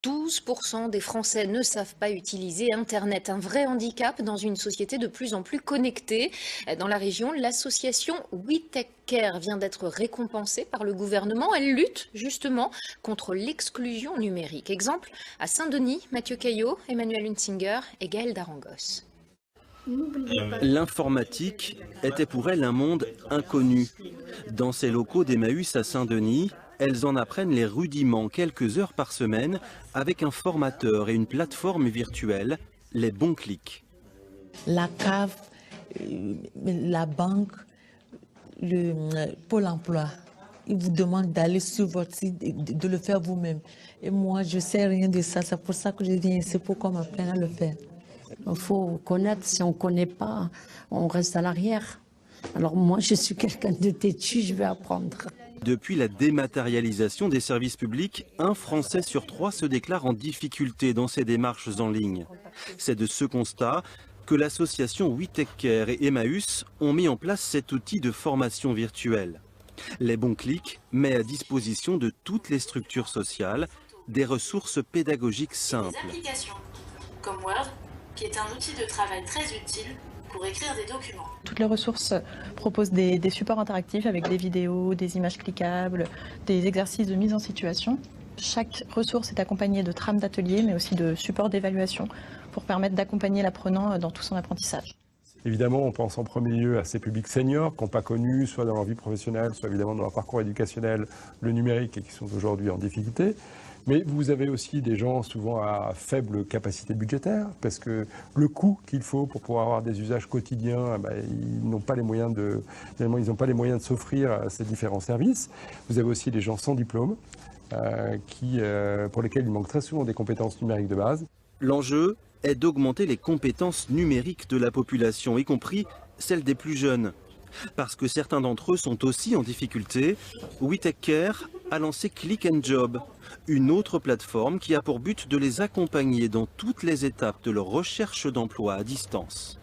12% des Français ne savent pas utiliser Internet, un vrai handicap dans une société de plus en plus connectée. Dans la région, l'association WeTechCare vient d'être récompensée par le gouvernement. Elle lutte justement contre l'exclusion numérique. Exemple, à Saint-Denis, Mathieu Caillot, Emmanuel Hunsinger et Gaël Darangos. L'informatique était pour elle un monde inconnu. Dans ces locaux d'Emmaüs à Saint-Denis, elles en apprennent les rudiments quelques heures par semaine avec un formateur et une plateforme virtuelle, les bons clics. La cave, la banque, le Pôle emploi, ils vous demandent d'aller sur votre site, de le faire vous-même. Et moi, je ne sais rien de ça, c'est pour ça que je viens ici, pour qu'on m'apprenne à le faire. Il faut connaître, si on ne connaît pas, on reste à l'arrière. Alors moi, je suis quelqu'un de têtu, je vais apprendre. Depuis la dématérialisation des services publics, un Français sur 3 se déclare en difficulté dans ses démarches en ligne. C'est de ce constat que l'association WeTechCare et Emmaüs ont mis en place cet outil de formation virtuelle. Les bons clics met à disposition de toutes les structures sociales des ressources pédagogiques simples. Des applications comme Word, qui est un outil de travail très utile pour écrire des documents. Toutes les ressources proposent des supports interactifs avec des vidéos, des images cliquables, des exercices de mise en situation. Chaque ressource est accompagnée de trames d'atelier, mais aussi de supports d'évaluation pour permettre d'accompagner l'apprenant dans tout son apprentissage. Évidemment, on pense en premier lieu à ces publics seniors qui n'ont pas connu, soit dans leur vie professionnelle, soit évidemment dans leur parcours éducationnel, le numérique et qui sont aujourd'hui en difficulté. Mais vous avez aussi des gens souvent à faible capacité budgétaire, parce que le coût qu'il faut pour pouvoir avoir des usages quotidiens, ils n'ont pas les moyens de s'offrir ces différents services. Vous avez aussi des gens sans diplôme, pour lesquels il manque très souvent des compétences numériques de base. L'enjeu est d'augmenter les compétences numériques de la population, y compris celles des plus jeunes. Parce que certains d'entre eux sont aussi en difficulté, WeTechCare a lancé Click and Job, une autre plateforme qui a pour but de les accompagner dans toutes les étapes de leur recherche d'emploi à distance.